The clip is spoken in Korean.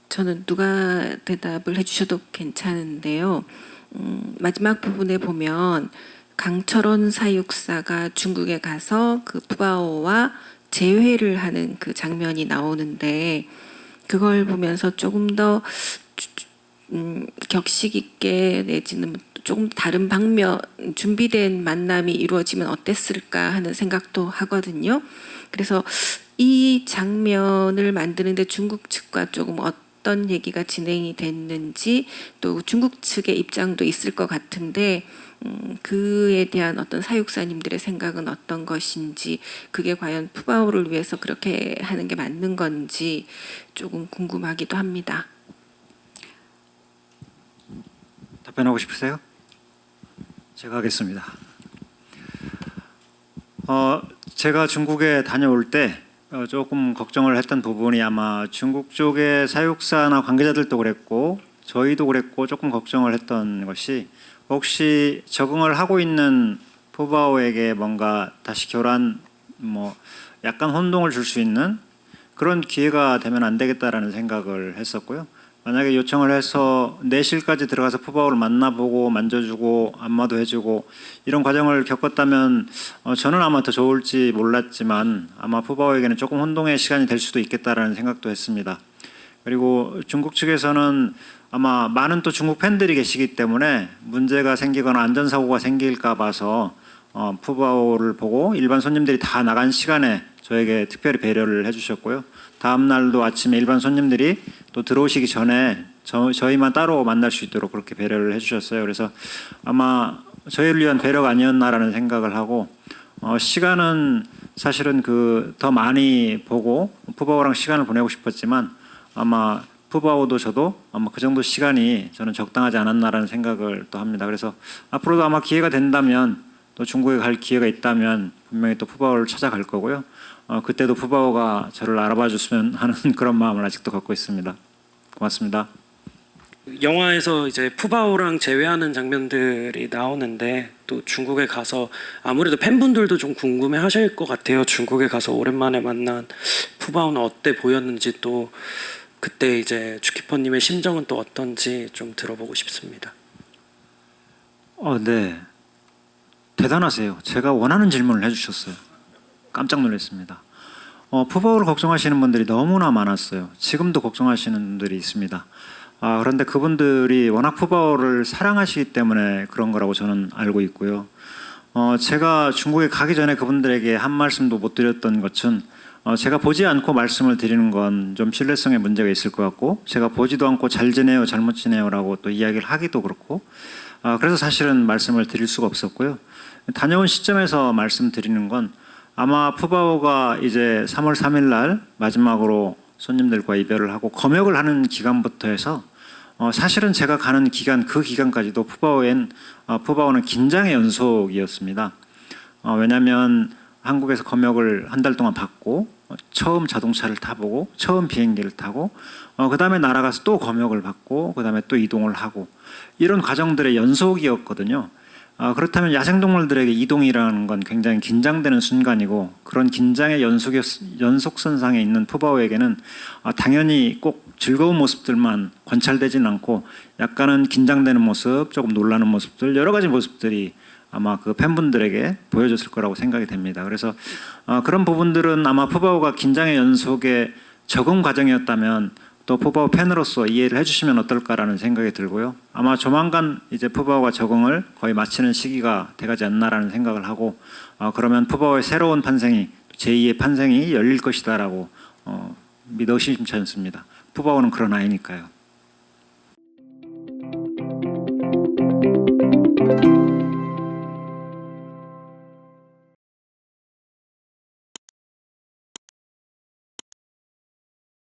저는 누가 대답을 해주셔도 괜찮은데요. 마지막 부분에 보면 강철원 사육사가 중국에 가서 그 푸바오와 재회를 하는 그 장면이 나오는데 그걸 보면서 조금 더 격식 있게 내지는 조금 다른 방면 준비된 만남이 이루어지면 어땠을까 하는 생각도 하거든요. 그래서 이 장면을 만드는데 중국 측과 조금 어떤 얘기가 진행이 됐는지 또 중국 측의 입장도 있을 것 같은데 그에 대한 어떤 사육사님들의 생각은 어떤 것인지 그게 과연 푸바오를 위해서 그렇게 하는 게 맞는 건지 조금 궁금하기도 합니다. 답변하고 싶으세요? 제가 하겠습니다. 제가 중국에 다녀올 때 조금 걱정을 했던 부분이 아마 중국 쪽의 사육사나 관계자들도 그랬고 저희도 그랬고 조금 걱정을 했던 것이 혹시 적응을 하고 있는 푸바오에게 뭔가 다시 교란 약간 혼동을 줄 수 있는 그런 기회가 되면 안 되겠다라는 생각을 했었고요. 만약에 요청을 해서 내실까지 들어가서 푸바오를 만나보고 만져주고 안마도 해주고 이런 과정을 겪었다면 저는 아마 더 좋을지 몰랐지만 아마 푸바오에게는 조금 혼동의 시간이 될 수도 있겠다라는 생각도 했습니다. 그리고 중국 측에서는 아마 많은 또 중국 팬들이 계시기 때문에 문제가 생기거나 안전사고가 생길까 봐서 푸바오를 보고 일반 손님들이 다 나간 시간에 저에게 특별히 배려를 해주셨고요. 다음 날도 아침에 일반 손님들이 또 들어오시기 전에 저희만 따로 만날 수 있도록 그렇게 배려를 해주셨어요. 그래서 아마 저희를 위한 배려가 아니었나라는 생각을 하고 시간은 사실은 더 많이 보고 푸바오랑 시간을 보내고 싶었지만 아마 푸바오도 저도 아마 그 정도 시간이 저는 적당하지 않았나라는 생각을 또 합니다. 그래서 앞으로도 아마 기회가 된다면 또 중국에 갈 기회가 있다면 분명히 또 푸바오를 찾아갈 거고요. 그때도 푸바오가 저를 알아봐 줬으면 하는 그런 마음을 아직도 갖고 있습니다. 고맙습니다. 영화에서 이제 푸바오랑 재회하는 장면들이 나오는데 또 중국에 가서 아무래도 팬분들도 좀 궁금해 하실 것 같아요. 중국에 가서 오랜만에 만난 푸바오는 어때 보였는지 또 그때 이제 주키퍼님의 심정은 또 어떤지 좀 들어보고 싶습니다. 네. 대단하세요. 제가 원하는 질문을 해주셨어요. 깜짝 놀랐습니다. 푸바오를 걱정하시는 분들이 너무나 많았어요. 지금도 걱정하시는 분들이 있습니다. 그런데 그분들이 워낙 푸바오를 사랑하시기 때문에 그런 거라고 저는 알고 있고요. 제가 중국에 가기 전에 그분들에게 한 말씀도 못 드렸던 것은 제가 보지 않고 말씀을 드리는 건 좀 신뢰성에 문제가 있을 것 같고 제가 보지도 않고 잘 지내요, 잘못 지내요라고 또 이야기를 하기도 그렇고 그래서 사실은 말씀을 드릴 수가 없었고요. 다녀온 시점에서 말씀드리는 건 아마 푸바오가 이제 3월 3일 날 마지막으로 손님들과 이별을 하고 검역을 하는 기간부터 해서 사실은 제가 가는 기간 그 기간까지도 푸바오는 긴장의 연속이었습니다. 왜냐하면 한국에서 검역을 한 달 동안 받고 처음 자동차를 타보고 처음 비행기를 타고 그 다음에 날아가서 또 검역을 받고 그 다음에 또 이동을 하고 이런 과정들의 연속이었거든요. 그렇다면 야생동물들에게 이동이라는 건 굉장히 긴장되는 순간이고 그런 긴장의 연속선상에 있는 푸바오에게는 당연히 꼭 즐거운 모습들만 관찰되진 않고 약간은 긴장되는 모습, 조금 놀라는 모습들 여러 가지 모습들이 아마 그 팬분들에게 보여줬을 거라고 생각이 됩니다. 그래서 그런 부분들은 아마 푸바오가 긴장의 연속의 적응 과정이었다면 또 푸바오 팬으로서 이해를 해주시면 어떨까라는 생각이 들고요. 아마 조만간 이제 푸바오가 적응을 거의 마치는 시기가 돼가지 않나라는 생각을 하고 그러면 푸바오의 새로운 판생이 제2의 판생이 열릴 것이다라고 믿어 의심치 않습니다. 푸바오는 그런 아이니까요.